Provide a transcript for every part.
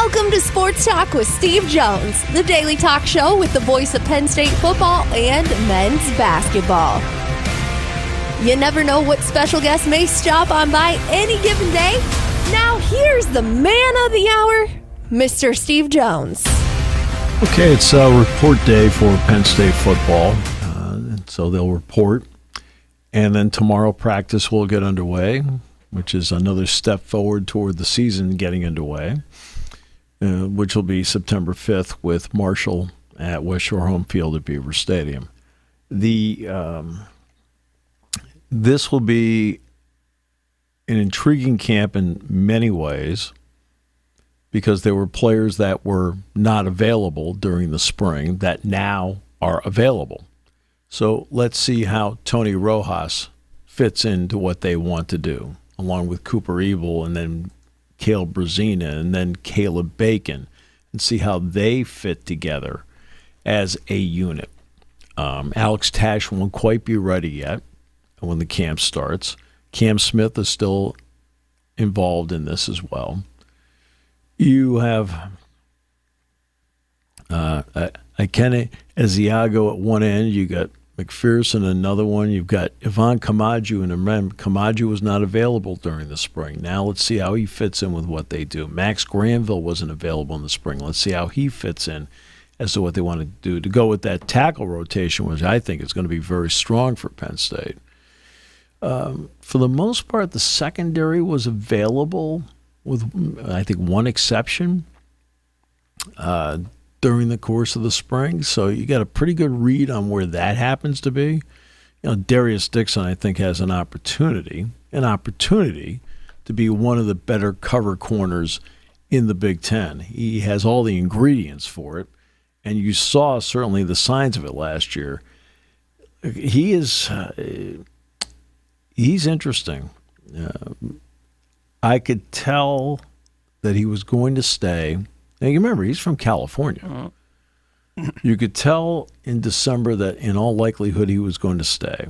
Welcome to Sports Talk with Steve Jones, the daily talk show with the voice of Penn State football and men's basketball. You never know what special guest may stop on by any given day. Now here's the man of the hour, Mr. Steve Jones. Okay, it's report day for Penn State football, so they'll report. And then tomorrow practice will get underway, which is another step forward toward the season getting underway, which will be September 5th with Marshall at West Shore Home Field at Beaver Stadium. This will be an intriguing camp in many ways because there were players that were not available during the spring that now are available. So let's see how Tony Rojas fits into what they want to do, along with Cooper Evil and then Cale Brazina and then Caleb Bacon, and see how they fit together as a unit. Alex Tash won't quite be ready yet when the camp starts. Cam Smith is still involved in this as well. You have Ikene Ezeago at one end. You got McPherson, another one. You've got Ivan Kamaju, and remember, Kamaju was not available during the spring. Now let's see how he fits in with what they do. Max Granville wasn't available in the spring. Let's see how he fits in as to what they want to do to go with that tackle rotation, which I think is going to be very strong for Penn State. For the most part, the secondary was available with, I think, one exception during the course of the spring. So you got a pretty good read on where that happens to be. You know, Darius Dixon, I think, has an opportunity to be one of the better cover corners in the Big Ten. He has all the ingredients for it, and you saw certainly the signs of it last year. He's interesting. I could tell that he was going to stay. Now, you remember, he's from California. You could tell in December that in all likelihood he was going to stay.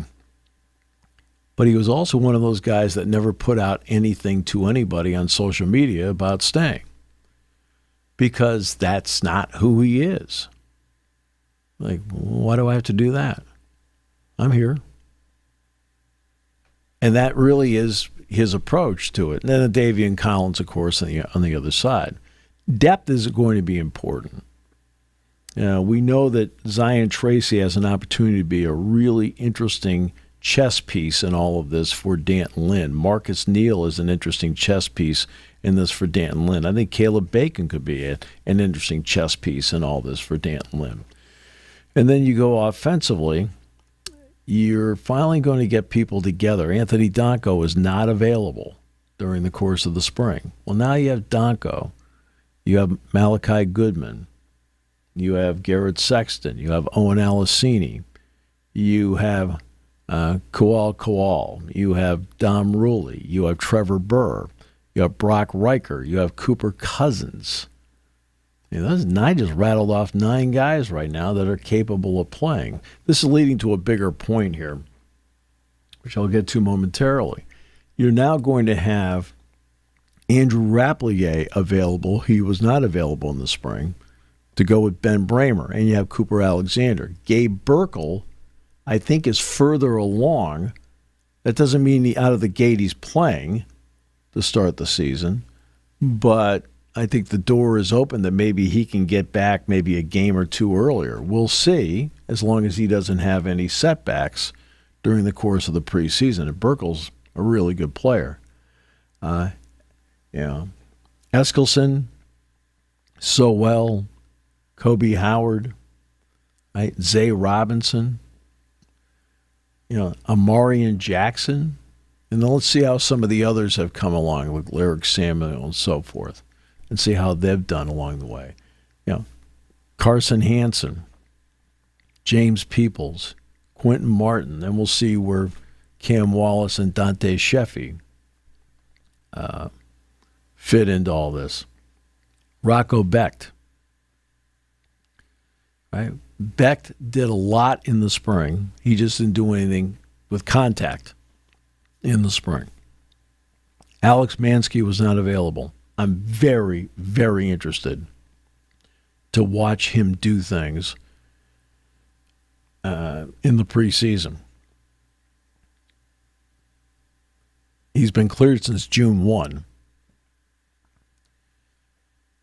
But he was also one of those guys that never put out anything to anybody on social media about staying, because that's not who he is. Like, why do I have to do that? I'm here. And that really is his approach to it. And then Davian Collins, of course, on the other side. Depth is going to be important. We know that Zion Tracy has an opportunity to be a really interesting chess piece in all of this for Danton Lynn. Marcus Neal is an interesting chess piece in this for Danton Lynn. I think Caleb Bacon could be an interesting chess piece in all this for Danton Lynn. And then you go offensively, you're finally going to get people together. Anthony Donko is not available during the course of the spring. Well, now you have Donko. You have Malachi Goodman. You have Garrett Sexton. You have Owen Alicini. You have Kowal. You have Dom Ruley. You have Trevor Burr. You have Brock Riker. You have Cooper Cousins. I just rattled off 9 guys right now that are capable of playing. This is leading to a bigger point here, which I'll get to momentarily. You're now going to have Andrew Rapplier available. He was not available in the spring, to go with Ben Bramer. And you have Cooper Alexander. Gabe Burkle, I think, is further along. That doesn't mean out of the gate he's playing to start the season, but I think the door is open that maybe he can get back maybe a game or two earlier. We'll see, as long as he doesn't have any setbacks during the course of the preseason. And Burkle's a really good player. Eskelson, Sowell, Kobe Howard, right? Zay Robinson, Amarian Jackson. And then let's see how some of the others have come along, like Lyric Samuel and so forth, and see how they've done along the way. Carson Hansen, James Peoples, Quentin Martin. Then we'll see where Cam Wallace and Dante Sheffy fit into all this. Rocco Becht. Right? Becht did a lot in the spring. He just didn't do anything with contact in the spring. Alex Mansky was not available I'm very, very interested to watch him do things in the preseason. He's been cleared since June 1.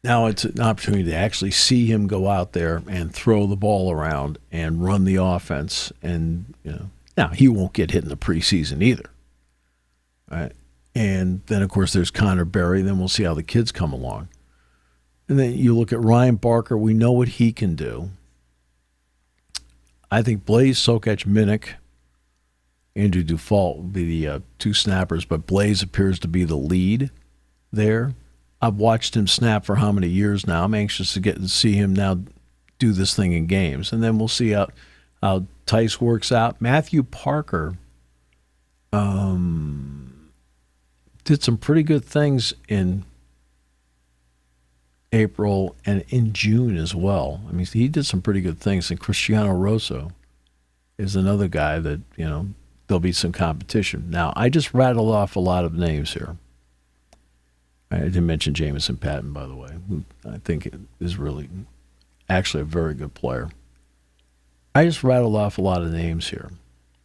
Now it's an opportunity to actually see him go out there and throw the ball around and run the offense. And, now he won't get hit in the preseason either. Right? And then, of course, there's Connor Berry. Then we'll see how the kids come along. And then you look at Ryan Barker. We know what he can do. I think Blaze, Sokach, Minnick, Andrew Dufault will be the two snappers, but Blaze appears to be the lead there. I've watched him snap for how many years now. I'm anxious to get to see him now do this thing in games. And then we'll see how Tice works out. Matthew Parker did some pretty good things in April and in June as well. I mean, he did some pretty good things. And Cristiano Rosso is another guy that, there'll be some competition. Now, I just rattled off a lot of names here. I didn't mention Jamison Patton, by the way, who I think is really actually a very good player. I just rattled off a lot of names here.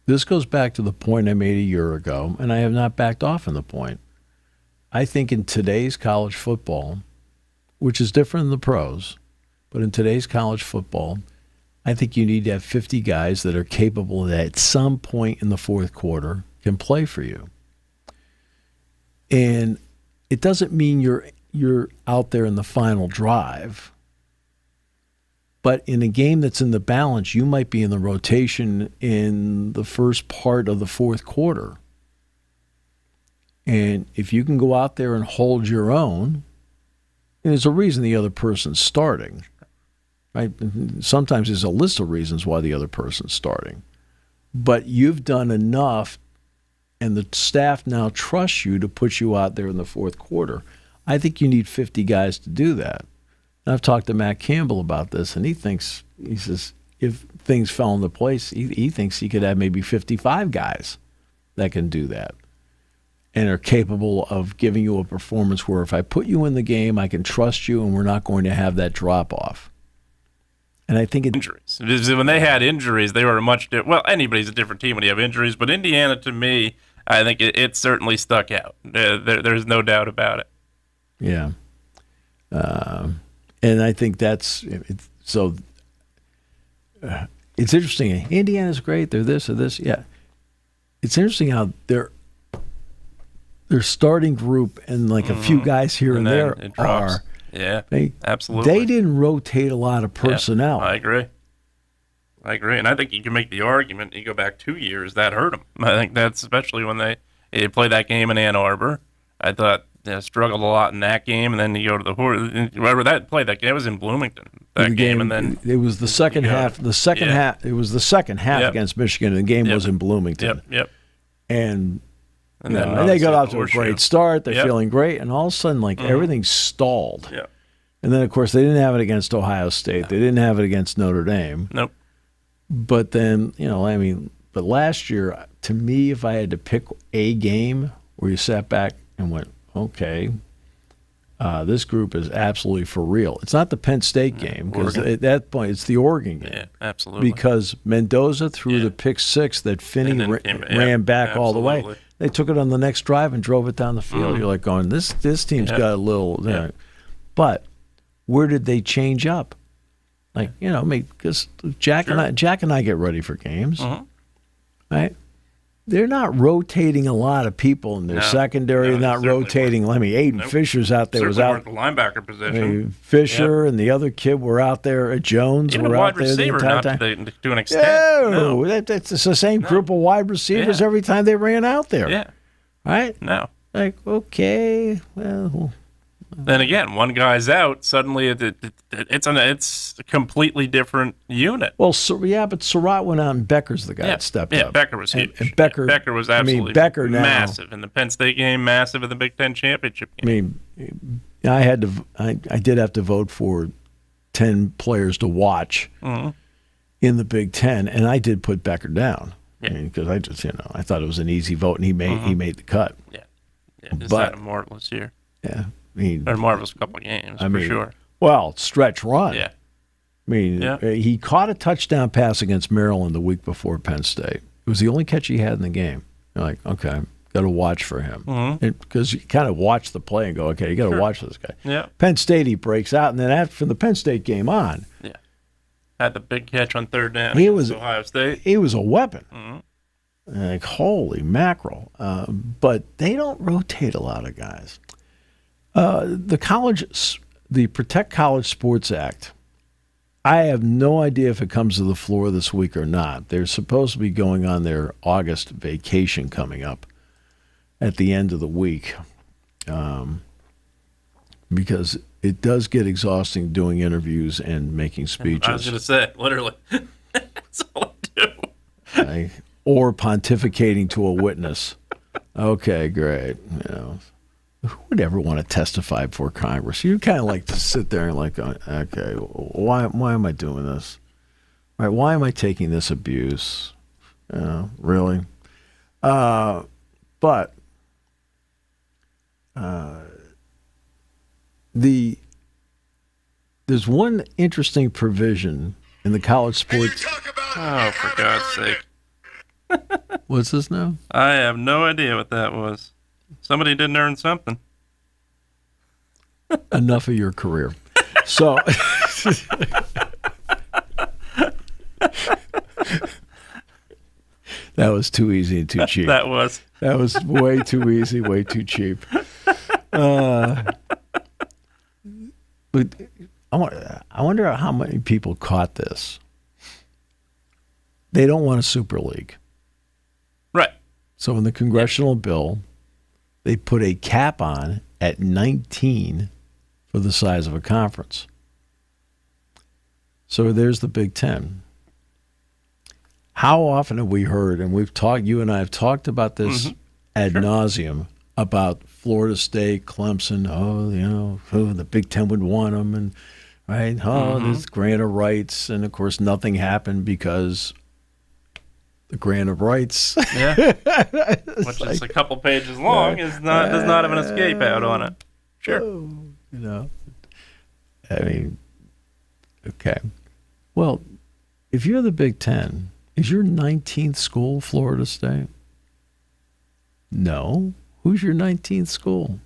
This goes back to the point I made a year ago, and I have not backed off on the point. I think in today's college football, which is different than the pros, but in today's college football, I think you need to have 50 guys that are capable that at some point in the fourth quarter can play for you. And it doesn't mean you're out there in the final drive. But in a game that's in the balance, you might be in the rotation in the first part of the fourth quarter. And if you can go out there and hold your own, and there's a reason the other person's starting. Right? Sometimes there's a list of reasons why the other person's starting. But you've done enough, and the staff now trusts you to put you out there in the fourth quarter. I think you need 50 guys to do that. And I've talked to Matt Campbell about this, and he says, if things fell into place, he thinks he could have maybe 55 guys that can do that and are capable of giving you a performance where if I put you in the game, I can trust you and we're not going to have that drop-off. And I think injuries. When they had injuries, they were anybody's a different team when you have injuries, but Indiana, to me, I think it certainly stuck out. There's no doubt about it. Yeah. And I think that's so. It's interesting. Indiana's great. They're this or this. Yeah. It's interesting how their starting group and like a few guys here and there are. Yeah, absolutely. They didn't rotate a lot of personnel. Yeah, I agree. And I think you can make the argument, you go back 2 years, that hurt them. I think that's especially when they played that game in Ann Arbor. I thought they struggled a lot in that game, and then you go to the whoever that played that game, it was in Bloomington, game, and then it was the second half. It was the second half against Michigan, and the game was in Bloomington. Yep. And they got off to a great start. They're feeling great. And all of a sudden, everything stalled. Yeah. And then, of course, they didn't have it against Ohio State. No. They didn't have it against Notre Dame. Nope. But then, but last year, to me, if I had to pick a game where you sat back and went, okay, this group is absolutely for real. It's not the Penn State game, because at that point, it's the Oregon game. Yeah, absolutely. Because Mendoza threw the pick six that Finney ran back all the way. They took it on the next drive and drove it down the field. You're like going, this team's got a little. But where did they change up? Because Jack and I get ready for games, right? They're not rotating a lot of people in their secondary. Not rotating. Aiden Fisher's out there. Was out the linebacker position. Fisher and the other kid were out there. Jones even were a wide out there receiver, the entire time. To an extent. No, it's the same group of wide receivers every time they ran out there. Yeah. Right? No. Okay, well. Then again, one guy's out. Suddenly, it's a completely different unit. Well, but Surratt went out, and Becker's the guy that stepped up. Yeah, Becker was huge. And Becker was absolutely massive in the Penn State game, massive in the Big Ten championship game. I did have to vote for 10 players to watch in the Big Ten, and I did put Becker down because I just I thought it was an easy vote, and he made the cut. Yeah, it's not a mortalist year. Yeah. mean, They're marvelous couple of games, for sure. Well, stretch run. Yeah. I mean, he caught a touchdown pass against Maryland the week before Penn State. It was the only catch he had in the game. You're like, okay, got to watch for him. Because you kind of watch the play and go, okay, you got to watch this guy. Yeah. Penn State, he breaks out, and then after the Penn State game on, had the big catch on third down against Ohio State. He was a weapon. Like, holy mackerel. But they don't rotate a lot of guys. The Protect College Sports Act, I have no idea if it comes to the floor this week or not. They're supposed to be going on their August vacation coming up at the end of the week, because it does get exhausting doing interviews and making speeches. I was going to say, literally, that's all I do. Or pontificating to a witness. Okay, great. Who would ever want to testify before Congress? You kind of like to sit there and like, okay, why am I doing this? Right? Why am I taking this abuse? Really? But there's one interesting provision in the college sports. Oh, for God's sake! What's this now? I have no idea what that was. Somebody didn't earn something. Enough of your career. So that was too easy and too cheap. That was way too easy, way too cheap. But I wonder how many people caught this. They don't want a super league. Right. So in the congressional bill, they put a cap on at 19 for the size of a conference. So there's the Big Ten. How often have we heard, and you and I have talked about this ad nauseum, about Florida State, Clemson, the Big Ten would want them, and right, this grant of rights, and of course nothing happened because the grant of rights, which is a couple pages long, does not have an escape out on it. Sure. I mean, okay. Well, if you're the Big Ten, is your 19th school Florida State? No. Who's your 19th school?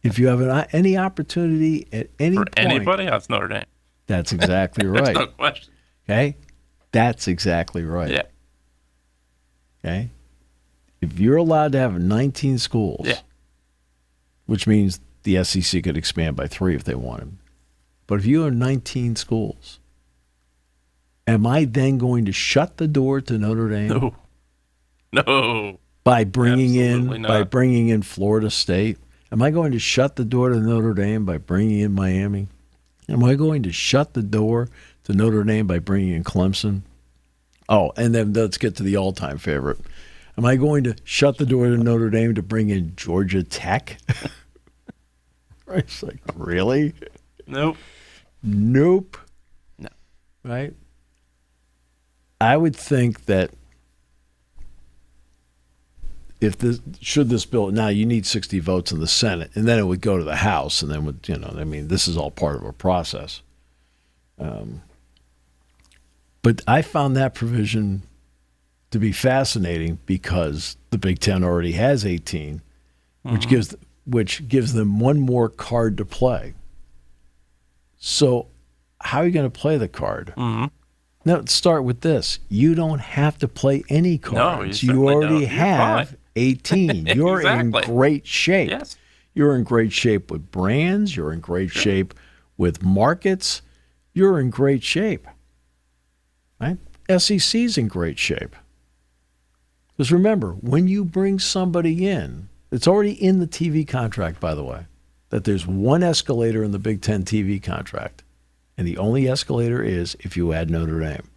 If you have any opportunity at any point. For anybody, that's Notre Dame. That's exactly right. There's no question. Okay? That's exactly right. Yeah. Okay? If you're allowed to have 19 schools, which means the SEC could expand by 3 if they wanted. But if you have 19 schools, am I then going to shut the door to Notre Dame? No. By bringing in Florida State? Am I going to shut the door to Notre Dame by bringing in Miami? Am I going to shut the door to Notre Dame by bringing in Clemson? Oh, and then let's get to the all-time favorite. Am I going to shut the door to Notre Dame to bring in Georgia Tech? It's like, really? Nope. No. Right? I would think that should this bill, now you need 60 votes in the Senate, and then it would go to the House, and then this is all part of a process. But I found that provision to be fascinating because the Big Ten already has 18, which gives them one more card to play. So how are you going to play the card? Now, let's start with this. You don't have to play any cards. No, you already have 18. You're Exactly. in great shape. Yes. You're in great shape with brands. You're in great shape with markets. You're in great shape. Right? SEC's in great shape. Because remember, when you bring somebody in, it's already in the TV contract, by the way, that there's one escalator in the Big Ten TV contract. And the only escalator is if you add Notre Dame.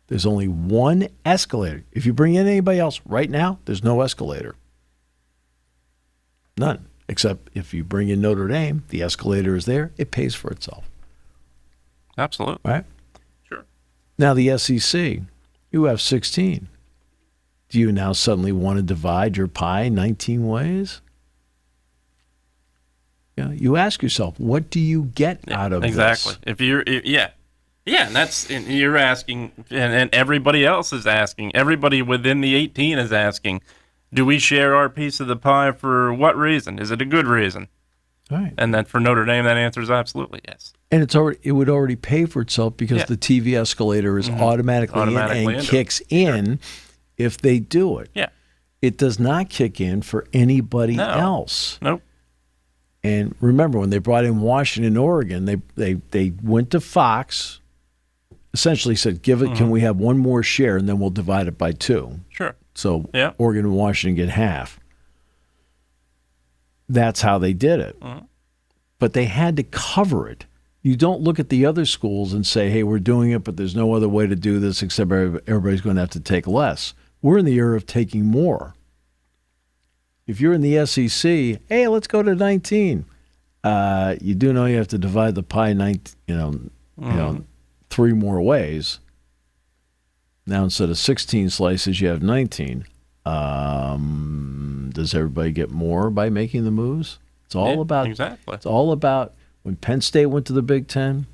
There's only one escalator. If you bring in anybody else right now, there's no escalator. None. Except if you bring in Notre Dame, the escalator is there. It pays for itself. Absolutely. Right? Sure. Now the SEC, you have 16. Do you now suddenly want to divide your pie 19 ways? You ask yourself, what do you get out of exactly. this? And you're asking, and everybody else is asking. Everybody within the 18 is asking, do we share our piece of the pie for what reason? Is it a good reason? Right. And then for Notre Dame, that answer is absolutely yes. And it would already pay for itself because the TV escalator is automatically in and kicks in if they do it. Yeah. It does not kick in for anybody else. Nope. And remember, when they brought in Washington, Oregon, they went to Fox, essentially said, can we have one more share, and then we'll divide it by 2. Sure. So Oregon and Washington get half. That's how they did it. But they had to cover it. You don't look at the other schools and say, hey, we're doing it, but there's no other way to do this except everybody's going to have to take less. We're in the era of taking more. If you're in the SEC, hey, let's go to 19. You do know you have to divide the pie 3 more ways. Now instead of 16 slices, you have 19. Does everybody get more by making the moves? It's all about exactly. It's all about when Penn State went to the Big Ten,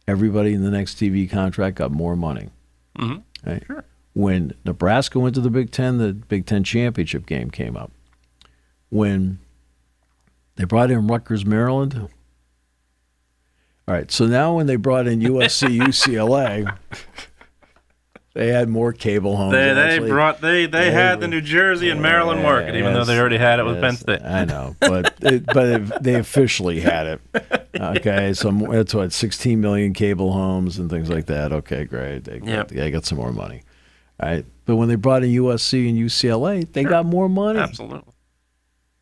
everybody in the next TV contract got more money. Right? Sure. When Nebraska went to the Big Ten championship game came up. When they brought in Rutgers, Maryland. All right, so now when they brought in USC, UCLA, they had more cable homes. They had the New Jersey and Maryland market, even though they already had it with Penn State. I know, but they officially had it. Okay, so that's what 16 million cable homes and things like that. Okay, great. They got some more money. All right, but when they brought in USC and UCLA, they got more money. Absolutely.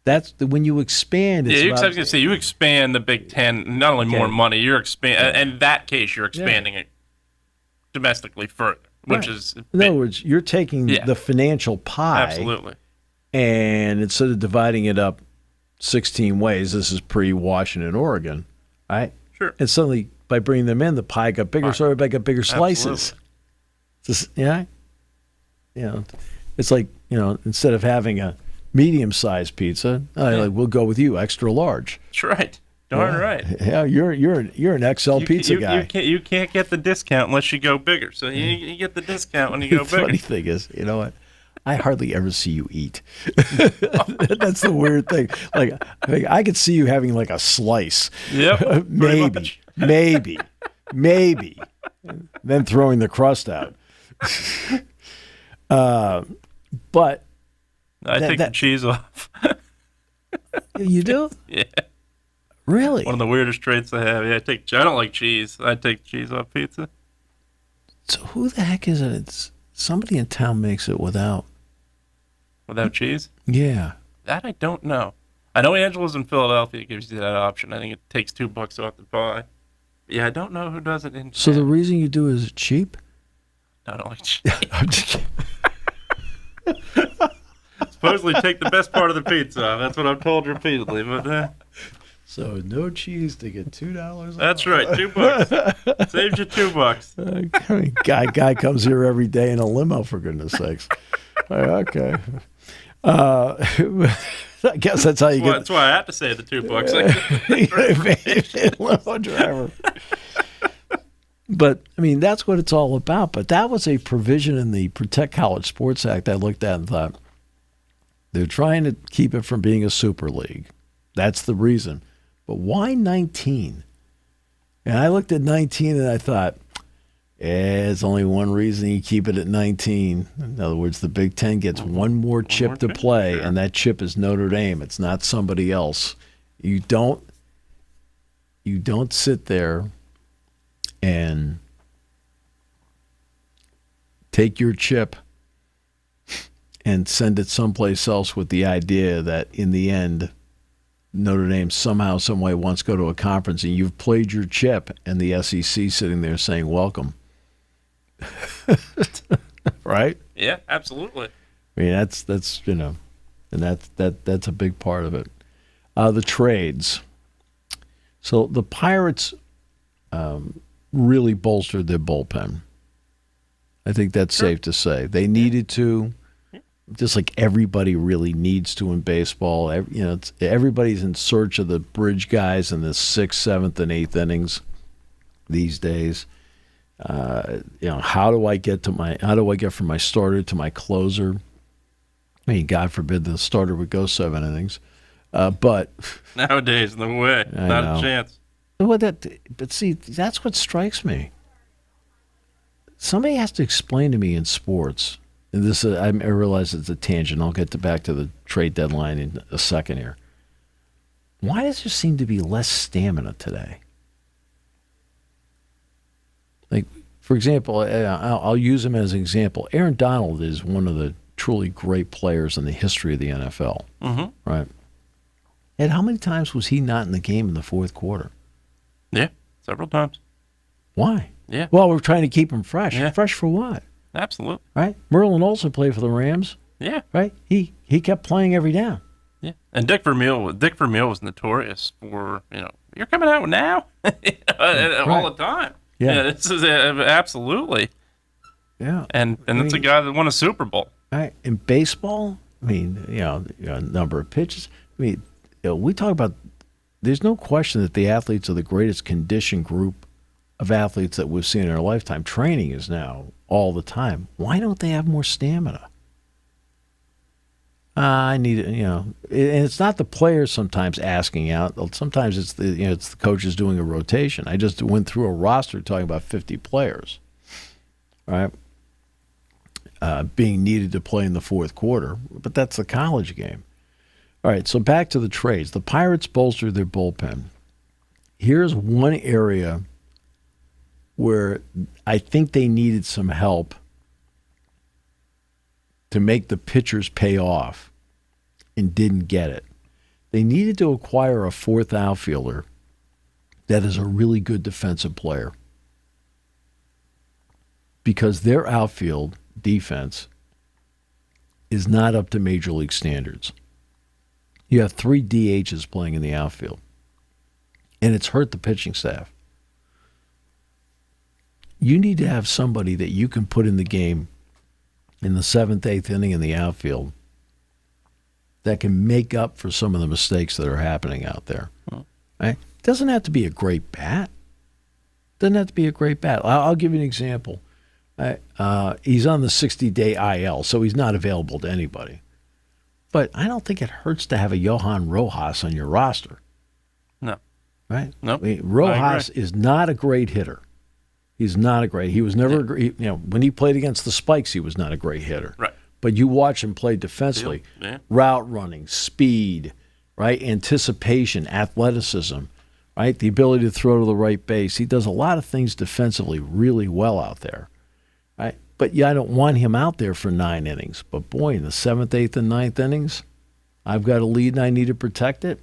That's when you expand. I was going to say, you expand the Big Ten, not only more money, you're in that case, you're expanding it domestically further, which is in other words, you're taking the financial pie. Absolutely. And instead of dividing it up 16 ways, this is pre-Washington, Oregon, right? Sure. And suddenly, by bringing them in, the pie got bigger, so everybody got bigger slices. Absolutely. It's like, instead of having a medium-sized pizza, we'll go with you, extra large. That's right. Darn right. Yeah, you're an XL pizza guy. You can't get the discount unless you go bigger. So you get the discount when you go bigger. The funny thing is, you know what? I hardly ever see you eat. That's the weird thing. Like, I could see you having like a slice. Yep. Maybe. Then throwing the crust out. But I take the cheese off. You do? Yeah. Really? One of the weirdest traits I have. Yeah, I don't like cheese. I take cheese off pizza. So who the heck is it? It's somebody in town makes it without cheese? Yeah. That I don't know. I know Angela's in Philadelphia gives you that option. I think it takes $2 off the pie. Yeah, I don't know who does it in. So the reason you do it is cheap? I don't like cheese. I'm just kidding. Supposedly take the best part of the pizza off. That's what I'm told repeatedly. But so no cheese to get $2 off. That's right, $2. Saves you $2. Guy comes here every day in a limo, for goodness sakes. Okay. I guess that's how you get. That's why I have to say the $2. Limo driver. But, I mean, that's what it's all about. But that was a provision in the Protect College Sports Act I looked at and thought, they're trying to keep it from being a super league. That's the reason. But why 19? And I looked at 19 and I thought, there's only one reason you keep it at 19. In other words, the Big Ten gets one more chip to play, sure. And that chip is Notre Dame. It's not somebody else. You don't sit there and take your chip and send it someplace else with the idea that in the end, Notre Dame somehow, some way wants to go to a conference and you've played your chip and the SEC sitting there saying, welcome. Right? Yeah, absolutely. I mean, that's and that's a big part of it. The trades. So the Pirates really bolstered their bullpen. I think that's safe to say. They needed to. just like everybody really needs to in baseball. Everybody's in search of the bridge guys in the 6th, 7th, and 8th innings these days. How do I get from my starter to my closer? I mean, God forbid the starter would go 7 innings, but nowadays, no way, not a chance. But see, that's what strikes me. Somebody has to explain to me in sports. And this, I realize it's a tangent. I'll get back to the trade deadline in a second here. Why does there seem to be less stamina today? Like, for example, I'll use him as an example. Aaron Donald is one of the truly great players in the history of the NFL. Mm-hmm. Right? And how many times was he not in the game in the fourth quarter? Yeah, several times. Why? Yeah. Well, we're trying to keep him fresh. Yeah. Fresh for what? Absolutely. Right? Merlin Olsen played for the Rams. Yeah. Right? He kept playing every down. Yeah. And Dick Vermeil was notorious for, you're coming out now all the time. Yeah. This is absolutely. Yeah. And it's a guy that won a Super Bowl. Right. In baseball, I mean, a number of pitches. I mean, we talk about, there's no question that the athletes are the greatest conditioned group of athletes that we've seen in our lifetime. Training is now all the time. Why don't they have more stamina? I need it, and it's not the players sometimes asking out. Sometimes it's the coaches doing a rotation. I just went through a roster talking about 50 players, right? Being needed to play in the fourth quarter, but that's the college game. All right, so back to the trades. The Pirates bolstered their bullpen. Here's one area where I think they needed some help to make the pitchers pay off and didn't get it. They needed to acquire a fourth outfielder that is a really good defensive player because their outfield defense is not up to major league standards. You have 3 DHs playing in the outfield, and it's hurt the pitching staff. You need to have somebody that you can put in the game in the 7th, 8th inning in the outfield that can make up for some of the mistakes that are happening out there. Right? It doesn't have to be a great bat. I'll give you an example. He's on the 60-day IL, so he's not available to anybody. But I don't think it hurts to have a Johan Rojas on your roster. No. Right? Nope. I mean, Rojas is not a great hitter. He's not a great. He was never a great. When he played against the Spikes, he was not a great hitter. Right. But you watch him play defensively, route running, speed, right, anticipation, athleticism, right, the ability to throw to the right base. He does a lot of things defensively really well out there, right. But I don't want him out there for 9 innings. But boy, in the 7th, 8th, and 9th innings, I've got a lead and I need to protect it.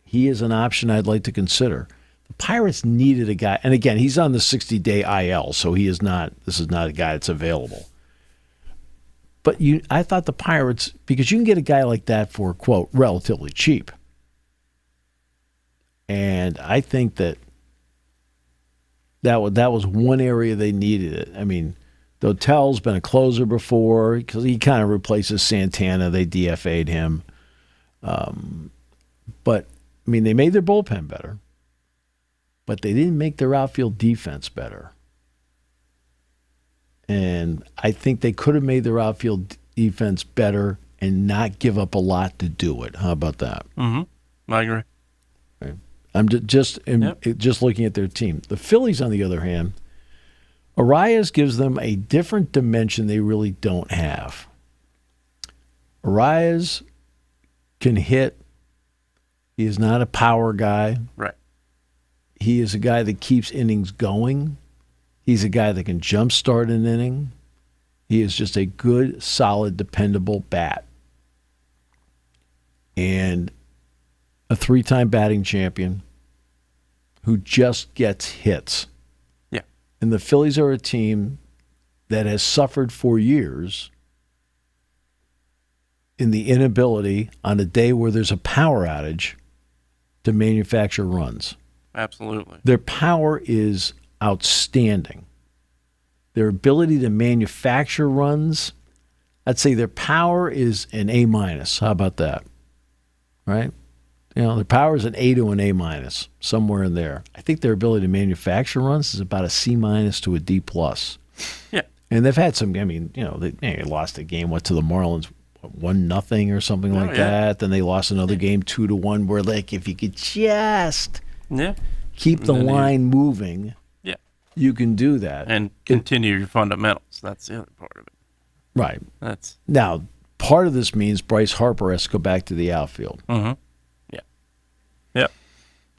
He is an option I'd like to consider. The Pirates needed a guy, and again, he's on the 60-day IL, so he is not. This is not a guy that's available. But I thought the Pirates, because you can get a guy like that for, quote, relatively cheap. And I think that was one area they needed it. I mean, Dotel's been a closer before because he kind of replaces Santana. They DFA'd him. But, I mean, they made their bullpen better. But they didn't make their outfield defense better. And I think they could have made their outfield defense better and not give up a lot to do it. How about that? Mm-hmm. I agree. Right. I'm just looking at their team. The Phillies, on the other hand, Arias gives them a different dimension they really don't have. Arias can hit. He is not a power guy. Right. He is a guy that keeps innings going. He's a guy that can jumpstart an inning. He is just a good, solid, dependable bat. And a 3-time batting champion who just gets hits. Yeah. And the Phillies are a team that has suffered for years in the inability on a day where there's a power outage to manufacture runs. Absolutely. Their power is outstanding. Their ability to manufacture runs, I'd say their power is an A-. How about that? Right? Their power is an A to an A-, somewhere in there. I think their ability to manufacture runs is about a C- to a D+. Yeah. And they've had some, they lost a game, to the Marlins, 1-0 or something like that. Then they lost another game 2-1 where, if you could just keep the line moving, you can do that. And continue your fundamentals. That's the other part of it. Right. Now, part of this means Bryce Harper has to go back to the outfield. Mm-hmm. Yeah.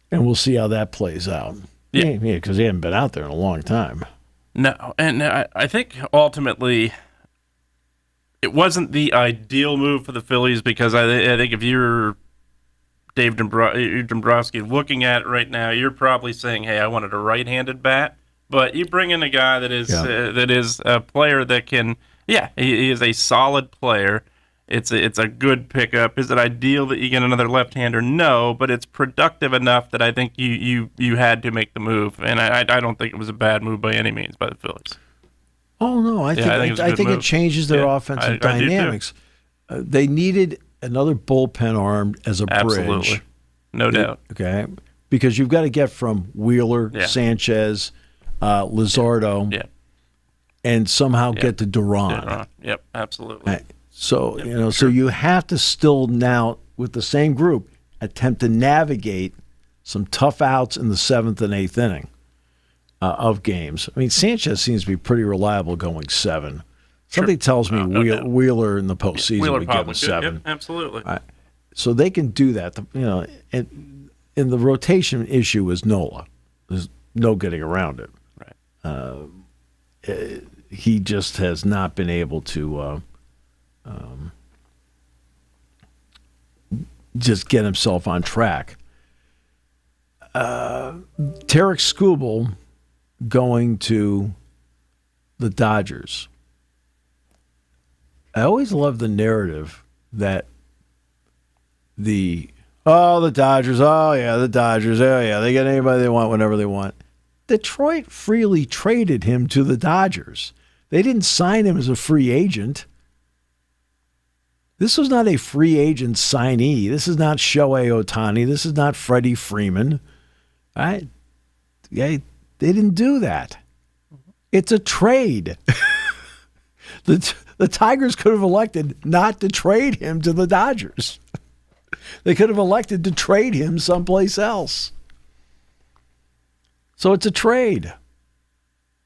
And we'll see how that plays out. Yeah, because he hadn't been out there in a long time. No, and I think ultimately it wasn't the ideal move for the Phillies because I think if you're Dave Dombrowski looking at it right now, you're probably saying, hey, I wanted a right-handed bat. But you bring in a guy that is a player that can, he is a solid player. It's a good pickup. Is it ideal that you get another left-hander? No, but it's productive enough that I think you had to make the move, and I don't think it was a bad move by any means by the Phillies. Oh no, I think it changes their offensive dynamics. They needed another bullpen arm as a bridge. Absolutely, no doubt. Okay, because you've got to get from Wheeler, Sanchez, Luzardo, and somehow get to Duran. Yep, absolutely. Right. So, so you have to still now, with the same group, attempt to navigate some tough outs in the 7th and 8th inning of games. I mean, Sanchez seems to be pretty reliable going 7. Something tells me Wheeler in the postseason would give him 7. Yep, absolutely. Right. So they can do that. And the rotation issue is Nola. There's no getting around it. Right. He just has not been able to just get himself on track. Tarek Skubal going to the Dodgers. I always love the narrative that the Dodgers, they get anybody they want whenever they want. Detroit freely traded him to the Dodgers. They didn't sign him as a free agent. This was not a free agent signee. This is not Shohei Ohtani. This is not Freddie Freeman. Right? They didn't do that. It's a trade. The Tigers could have elected not to trade him to the Dodgers. They could have elected to trade him someplace else. So it's a trade.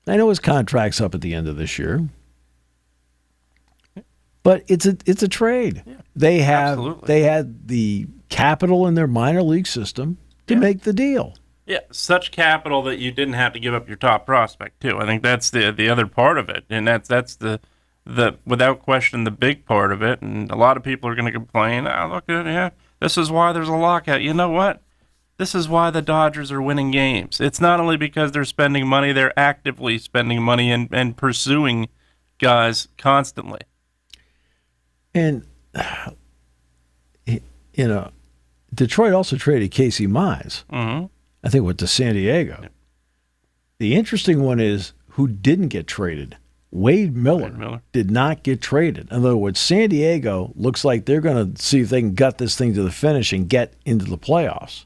I know his contract's up at the end of this year. But it's a trade. Yeah, they had the capital in their minor league system to make the deal. Yeah, such capital that you didn't have to give up your top prospect too. I think that's the other part of it, and that's the without question the big part of it. And a lot of people are going to complain. This is why there's a lockout. You know what? This is why the Dodgers are winning games. It's not only because they're spending money; they're actively spending money and pursuing guys constantly. And, Detroit also traded Casey Mize. Mm-hmm. I think went to San Diego. Yep. The interesting one is who didn't get traded. Wade Miller did not get traded. In other words, San Diego looks like they're going to see if they can gut this thing to the finish and get into the playoffs.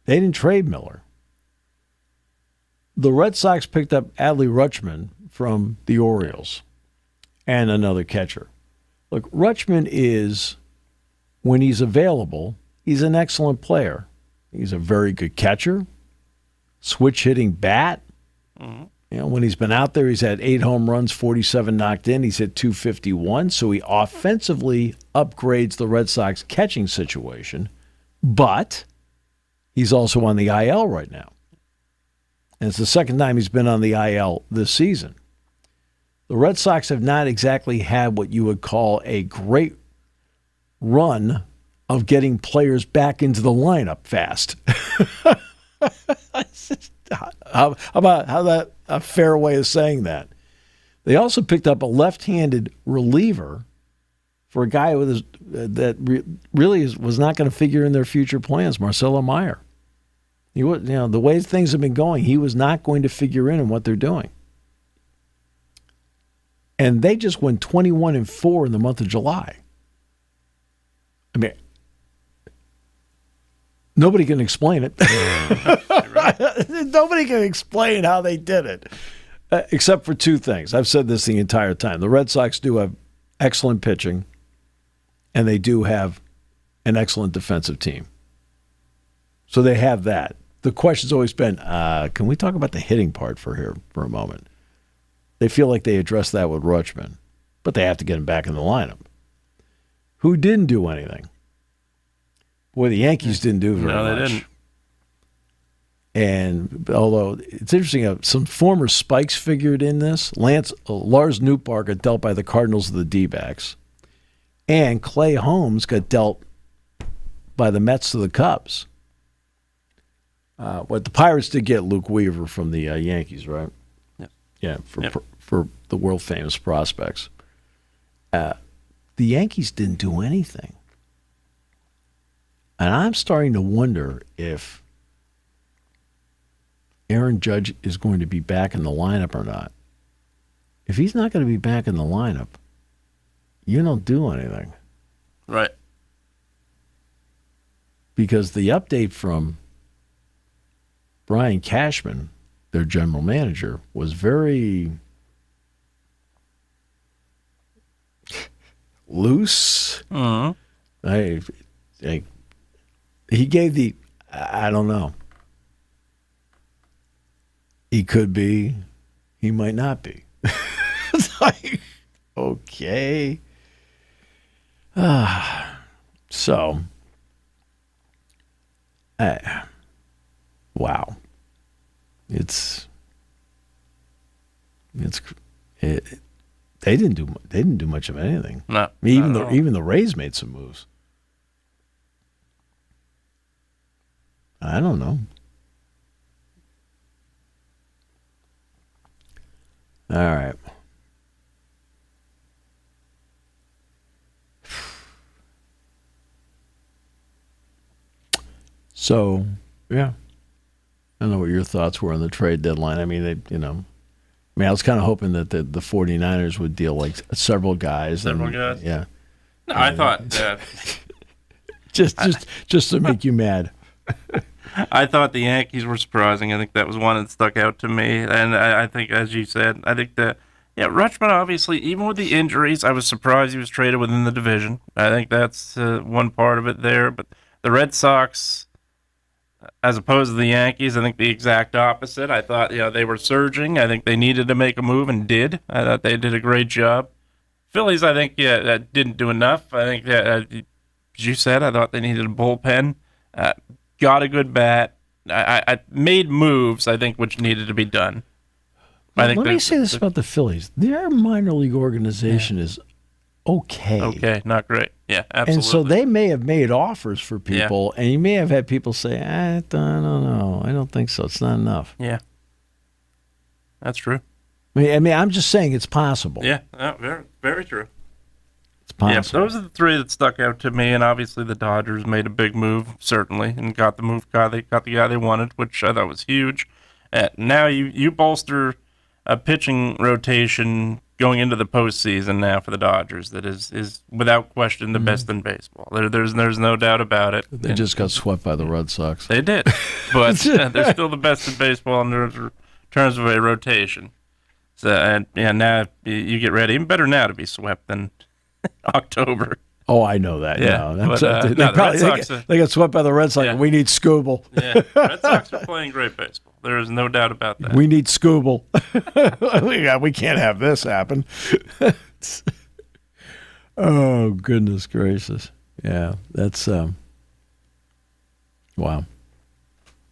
They didn't trade Miller. The Red Sox picked up Adley Rutschman from the Orioles and another catcher. Look, Rutschman is, when he's available, he's an excellent player. He's a very good catcher, switch-hitting bat. Mm-hmm. When he's been out there, he's had 8 home runs, 47 knocked in. He's hit .251, so he offensively upgrades the Red Sox catching situation. But he's also on the IL right now. And it's the second time he's been on the IL this season. The Red Sox have not exactly had what you would call a great run of getting players back into the lineup fast. How that a fair way of saying that? They also picked up a left-handed reliever for a guy with really was not going to figure in their future plans, Marcelo Meyer. The way things have been going, he was not going to figure in what they're doing. And they just went 21-4 in the month of July. I mean, nobody can explain it. Nobody can explain how they did it, except for two things. I've said this the entire time. The Red Sox do have excellent pitching, and they do have an excellent defensive team. So they have that. The question's always been, can we talk about the hitting part for a moment? They feel like they addressed that with Rutschman, but they have to get him back in the lineup. Who didn't do anything? Boy, the Yankees didn't do very much. No, they didn't. And although it's interesting, some former Spikes figured in this. Lars Nootbaar got dealt by the Cardinals of the D-backs. And Clay Holmes got dealt by the Mets to the Cubs. But the Pirates did get Luke Weaver from the Yankees, right? Yeah, for the world-famous prospects. The Yankees didn't do anything. And I'm starting to wonder if Aaron Judge is going to be back in the lineup or not. If he's not going to be back in the lineup, you don't do anything. Right. Because the update from Brian Cashman, their general manager, was very loose. Mm-hmm. He gave I don't know. He could be, he might not be. It's like, okay. So, wow. They didn't do much of anything. No, even the Rays made some moves. I don't know. All right. So, yeah. I don't know what your thoughts were on the trade deadline. I mean, I was kind of hoping that the 49ers would deal like several guys. Guys? Yeah. No, I thought just to make you mad. I thought the Yankees were surprising. I think that was one that stuck out to me. And I think, as you said, I think that, Rutschman, obviously, even with the injuries, I was surprised he was traded within the division. I think that's one part of it there. But the Red Sox, as opposed to the Yankees, I think the exact opposite. I thought, they were surging. I think they needed to make a move and did. I thought they did a great job. Phillies, I think, that didn't do enough. I think that, as you said, I thought they needed a bullpen. Got a good bat. I made moves, I think, which needed to be done. Let me say this about the Phillies. Their minor league organization is okay. Okay, not great. Yeah, absolutely. And so they may have made offers for people, and you may have had people say, I don't know. I don't think so. It's not enough. Yeah. That's true. I mean, I'm just saying it's possible. Yeah, very, very true. It's possible. Yeah, those are the three that stuck out to me, and obviously the Dodgers made a big move, certainly, and got the guy they wanted, which I thought was huge. Now you bolster a pitching rotation going into the postseason now for the Dodgers that is without question the best in baseball. There's no doubt about it. They just got swept by the Red Sox. They did, but they're still the best in baseball in terms of a rotation. So now you get ready. Even better now to be swept than October. Oh, I know that. Yeah, they got swept by the Red Sox. Yeah. We need Scooble. Yeah, Red Sox are playing great baseball. There is no doubt about that. We need Scooble. We can't have this happen. Oh, goodness gracious. Yeah, that's wow.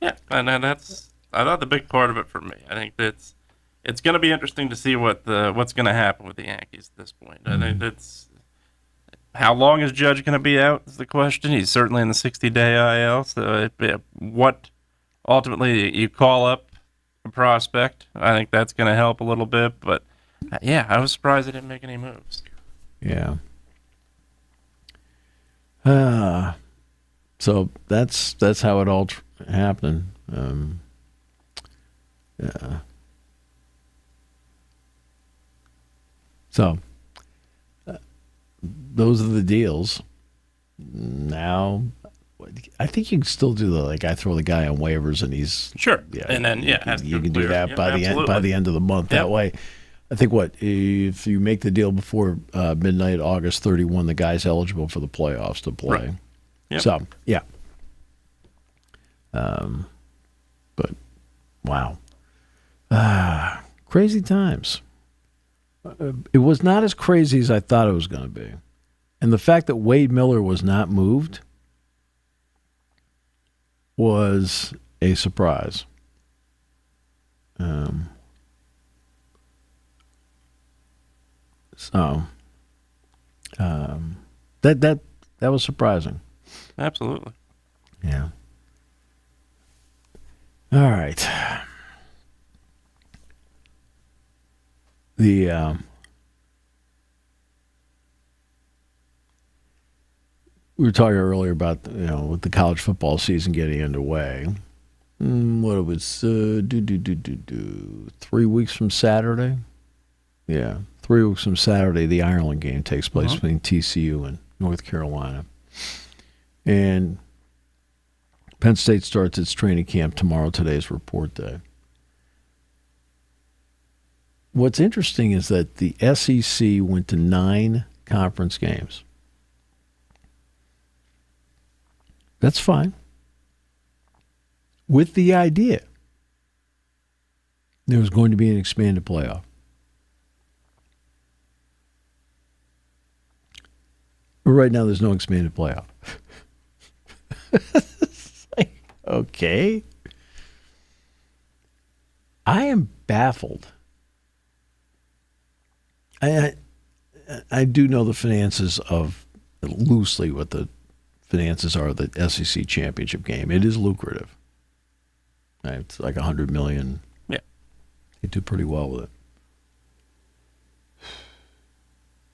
Yeah, and that's I thought the big part of it for me. I think it's going to be interesting to see what's going to happen with the Yankees at this point. I think that's. How long is Judge going to be out is the question. He's certainly in the 60-day IL. So what ultimately you call up a prospect, I think that's going to help a little bit. But, I was surprised they didn't make any moves. Yeah. So that's how it all happened. Yeah. So those are the deals. Now, I think you can still do I throw the guy on waivers and he's sure, yeah, and then you can do that by the end of the month. Yep. That way, I think if you make the deal before midnight, August 31, the guy's eligible for the playoffs to play. Right. Yep. So yeah, but wow, crazy times. It was not as crazy as I thought it was going to be. And the fact that Wade Miller was not moved was a surprise. That was surprising. Absolutely. Yeah. All right. We were talking earlier about with the college football season getting underway. What it was 3 weeks from Saturday. Yeah, 3 weeks from Saturday, the Ireland game takes place between TCU and North Carolina, and Penn State starts its training camp tomorrow. Today's report day. What's interesting is that the SEC went to 9 conference games. That's fine. With the idea there was going to be an expanded playoff. But right now, there's no expanded playoff. Okay. I am baffled. I do know the finances of loosely what the finances are of the SEC championship game. It is lucrative. Right? It's like $100 million. Yeah, you do pretty well with it.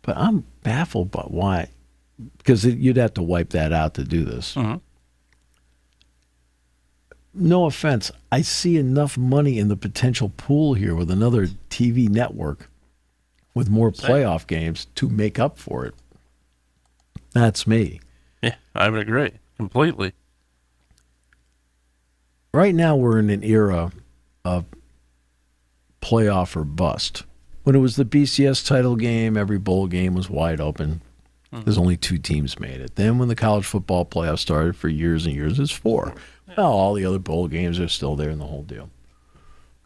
But I'm baffled by why, because you'd have to wipe that out to do this. Mm-hmm. No offense, I see enough money in the potential pool here with another TV network with more playoff games to make up for it. That's me. Yeah, I would agree completely. Right now, we're in an era of playoff or bust. When it was the BCS title game, every bowl game was wide open. There's only 2 teams made it. Then when the college football playoff started for years and years, it's 4. Well, all the other bowl games are still there in the whole deal.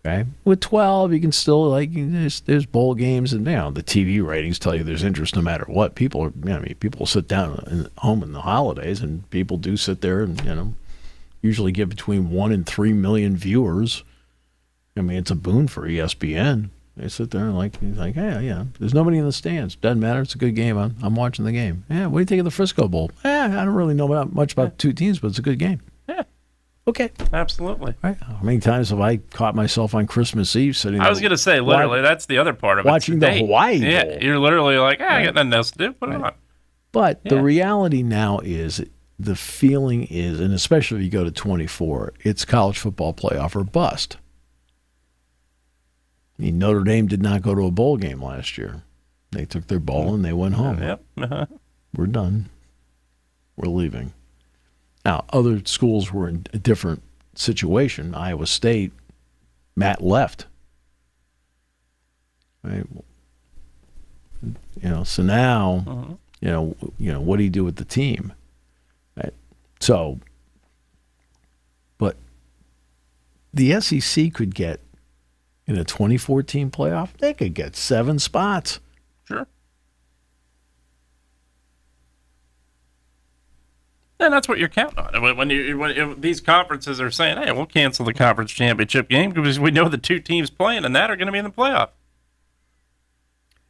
Okay, with 12, you can still there's bowl games, and the TV ratings tell you there's interest no matter what. People people sit down at home in the holidays, and people do sit there and usually get between 1 and 3 million viewers. I mean, it's a boon for ESPN. They sit there and hey, yeah, there's nobody in the stands. Doesn't matter. It's a good game. I'm watching the game. Yeah, what do you think of the Frisco Bowl? I don't really know much about 2 teams, but it's a good game. Yeah. Okay. Absolutely. Right. How many times have I caught myself on Christmas Eve sitting there? I was going to say, literally, that's the other part of it. Watching the Hawaii Bowl. Yeah, you're literally like, I got nothing else to do. Put it on. But the reality now is, the feeling is, and especially if you go to 24, it's college football playoff or bust. I mean, Notre Dame did not go to a bowl game last year. They took their ball and they went home. Yep. Uh-huh. We're done. We're leaving. Now, other schools were in a different situation. Iowa State, Matt left. Right. So now, what do you do with the team? Right. So, but the SEC could get, in a 2014 playoff, they could get 7 spots. Sure. And that's what you're counting on. When these conferences are saying, hey, we'll cancel the conference championship game because we know the 2 teams playing and that are going to be in the playoff.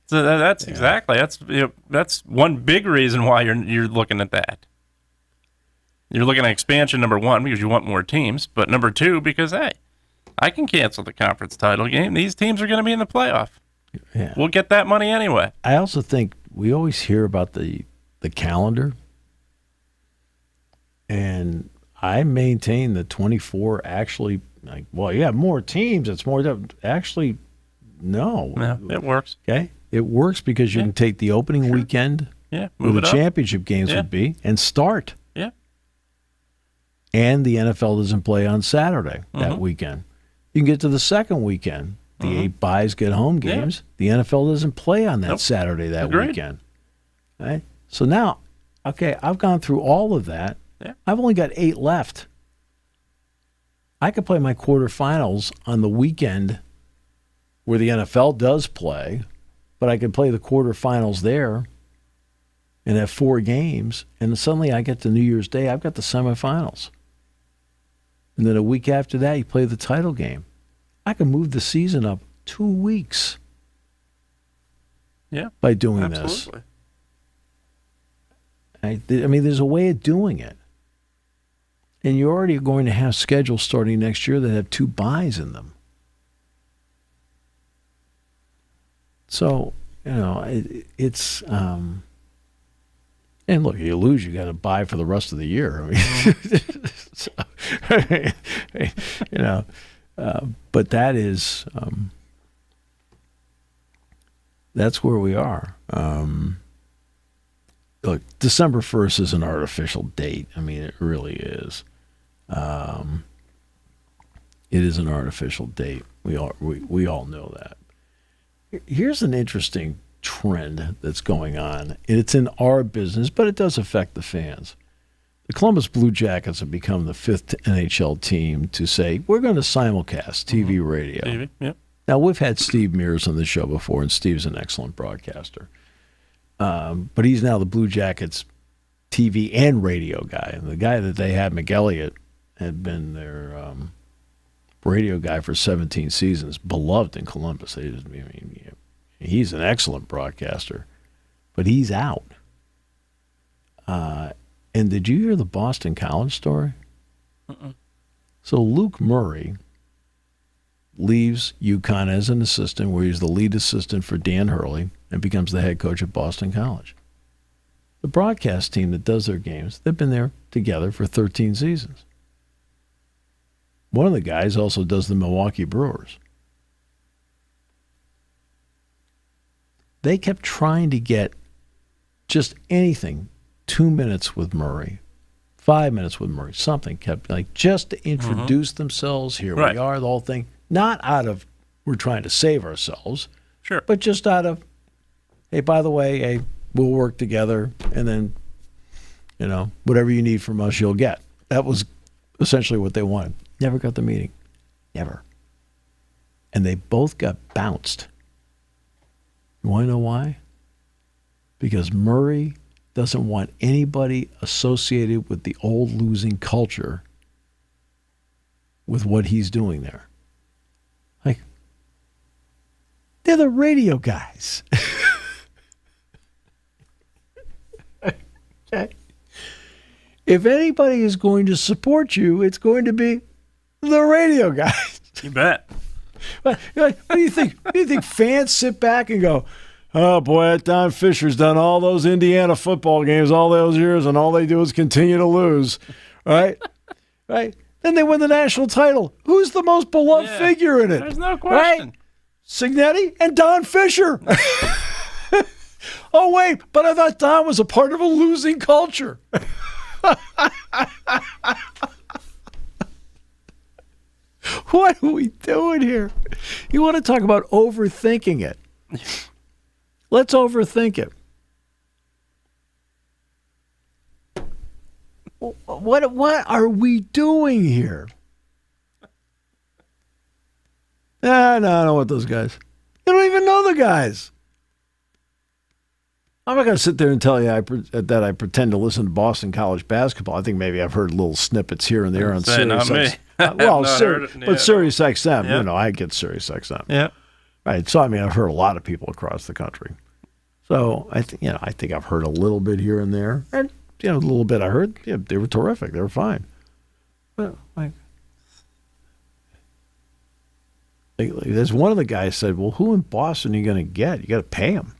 So that's exactly, that's one big reason why you're looking at that. You're looking at expansion, number 1, because you want more teams, but number 2, because, hey, I can cancel the conference title game. These teams are going to be in the playoff. Yeah. We'll get that money anyway. I also think we always hear about the calendar, and I maintain that 24 actually, you have more teams. It's more. Actually, no. Yeah, it works. Okay? It works because you can take the opening weekend Yeah, where move the it up. championship games would be and start. Yeah. And the NFL doesn't play on Saturday that weekend. You can get to the second weekend. The 8 buys get home games. The NFL doesn't play on that Saturday that weekend. Right? So now, okay, I've gone through all of that. Yeah. I've only got 8 left. I could play my quarterfinals on the weekend where the NFL does play, but I could play the quarterfinals there and have 4 games, and suddenly I get to New Year's Day, I've got the semifinals. And then a week after that, you play the title game. I can move the season up 2 weeks by doing this. I mean, there's a way of doing it. And you're already going to have schedules starting next year that have 2 buys in them. So, it's... and look, you lose, you got to buy for the rest of the year. I mean, but that is, that's where we are. Look, December 1st is an artificial date. I mean, it really is. It is an artificial date. We all know that. Here's an interesting trend that's going on. It's in our business, but it does affect the fans. The Columbus Blue Jackets have become the 5th NHL team to say, we're going to simulcast TV, radio. TV, yep. Now, we've had Steve Mears on the show before, and Steve's an excellent broadcaster. But he's now the Blue Jackets TV and radio guy. And the guy that they had, McElliott, had been their radio guy for 17 seasons, beloved in Columbus. He's an excellent broadcaster, but he's out. And did you hear the Boston College story? So Luke Murray leaves UConn as an assistant, where he's the lead assistant for Dan Hurley, and becomes the head coach at Boston College. The broadcast team that does their games, they've been there together for 13 seasons. One of the guys also does the Milwaukee Brewers. They kept trying to get just anything, 2 minutes with Murray, 5 minutes with Murray, something kept, like, just to introduce themselves. Here we are, the whole thing. Not out of, we're trying to save ourselves, but just out of, hey, by the way, hey, we'll work together, and then, whatever you need from us, you'll get. That was essentially what they wanted. Never got the meeting. Never. And they both got bounced. You want to know why? Because Murray doesn't want anybody associated with the old losing culture with what he's doing there. Like, they're the radio guys. Okay. If anybody is going to support you, it's going to be the radio guys. You bet. What do you think? Do you think fans sit back and go, oh, boy, Don Fisher's done all those Indiana football games all those years, and all they do is continue to lose, right? Right? Then they win the national title. Who's the most beloved figure in it? There's no question. Right? Signetti and Don Fisher. Oh, wait, but I thought Don was a part of a losing culture. What are we doing here? You want to talk about overthinking it? Let's overthink it. What are we doing here? No, I don't want those guys. You don't even know the guys. I'm not going to sit there and tell you that I pretend to listen to Boston College basketball. I think maybe I've heard little snippets here and there on Sirius XM. But Sirius XM, I get Sirius XM. Yeah. Right. So, I've heard a lot of people across the country. So, I think I've heard a little bit here and there. And, a little bit I heard, they were terrific. They were fine. But, there's one of the guys said, well, who in Boston are you going to get? You got to pay him.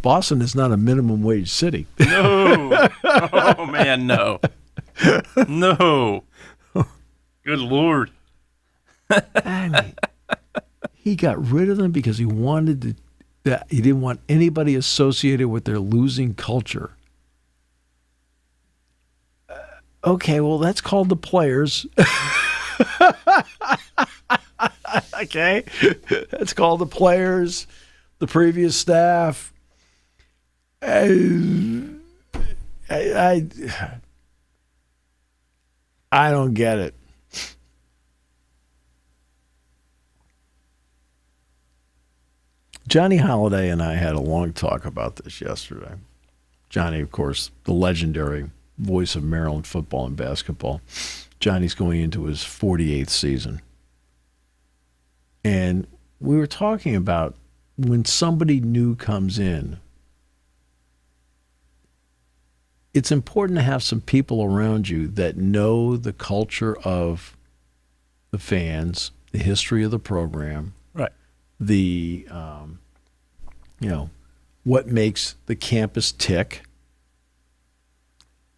Boston is not a minimum wage city. No. Oh, man, no. No. Good Lord. I mean, he got rid of them because he wanted to. He didn't want anybody associated with their losing culture. Okay, well, that's called the players. Okay, that's called the players, the previous staff. I don't get it. Johnny Holiday and I had a long talk about this yesterday. Johnny, of course, the legendary voice of Maryland football and basketball. Johnny's going into his 48th season. And we were talking about when somebody new comes in, it's important to have some people around you that know the culture of the fans, the history of the program, right? The, what makes the campus tick.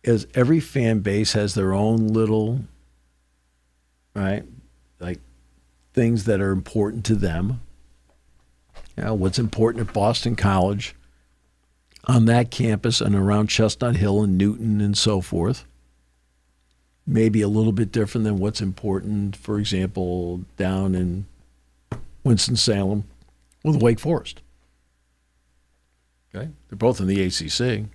As every fan base has their own little, right, like things that are important to them. What's important at Boston College, on that campus and around Chestnut Hill and Newton and so forth, maybe a little bit different than what's important, for example, down in Winston-Salem with Wake Forest. Okay, they're both in the ACC.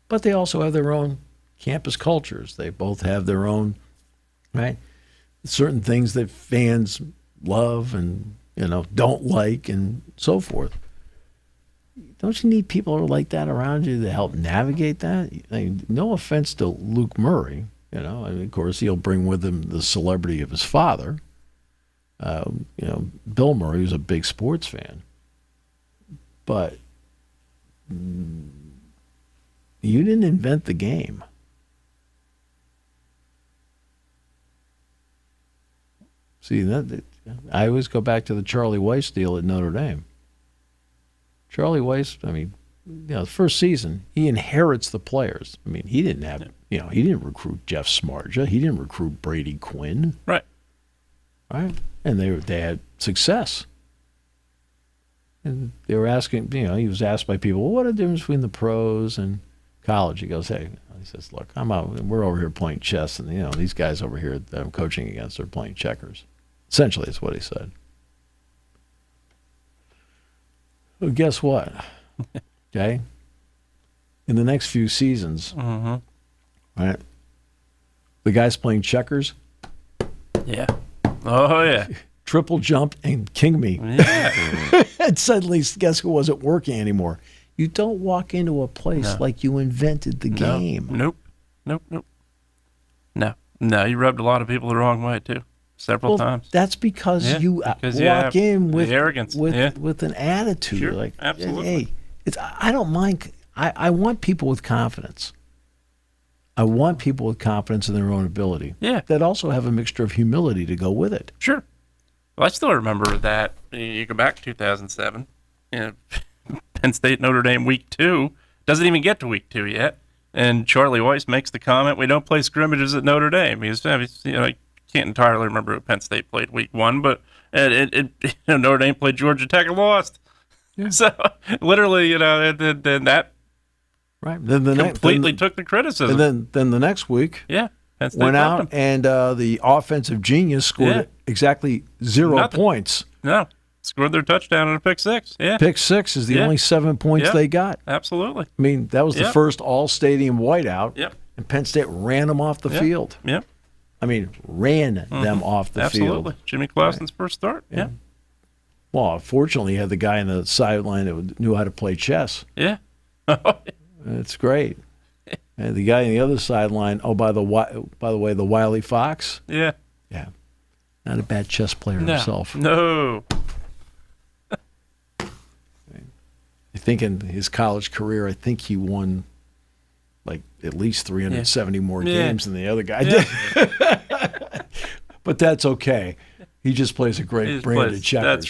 But they also have their own campus cultures. They both have their own, right, certain things that fans love and, don't like and so forth. Don't you need people like that around you to help navigate that? I mean, no offense to Luke Murray, of course, he'll bring with him the celebrity of his father. Bill Murray was a big sports fan. But you didn't invent the game. See, I always go back to the Charlie Weiss deal at Notre Dame. Charlie Weiss, the first season, he inherits the players. He didn't have, he didn't recruit Jeff Smarja. He didn't recruit Brady Quinn. Right. Right. And they had success. And they were asking, he was asked by people, well, what are the difference between the pros and college? He goes, he says, look, we're over here playing chess, and, these guys over here that I'm coaching against are playing checkers. Essentially, is what he said. Well, guess what? Okay? In the next few seasons, right, the guys playing checkers. Yeah. Oh, yeah. Triple jump and king me. Yeah. And suddenly, guess who wasn't working anymore? You don't walk into a place like you invented the game. Nope. No, you rubbed a lot of people the wrong way, too. Several times. That's because you walk in with arrogance, with an attitude. Sure, like, absolutely. Hey, I don't mind. I want people with confidence. I want people with confidence in their own ability. Yeah. That also have a mixture of humility to go with it. Sure. Well, I still remember that. You go back to 2007. Penn State, Notre Dame, week 2. Doesn't even get to week 2 yet. And Charlie Weiss makes the comment, we don't play scrimmages at Notre Dame. I can't entirely remember who Penn State played week 1, but Notre Dame played Georgia Tech and lost. Yeah. So literally, then that right. Then the completely took the criticism. And then the next week, Penn State went out and the offensive genius scored exactly 0 points. No, scored their touchdown on a pick 6. Yeah, pick 6 is the only 7 points they got. Absolutely. That was the first all-stadium whiteout. Yep. And Penn State ran them off the field. Yep. Ran them off the field. Absolutely. Jimmy Clausen's first start. Yeah. Well, fortunately, you had the guy on the sideline that knew how to play chess. Yeah. It's great. And the guy on the other sideline, by the way, the Wiley Fox. Yeah. Yeah. Not a bad chess player himself. No. I think in his college career, he won at least 370 more games than the other guy did. But that's okay. He just plays a great brand of checkers.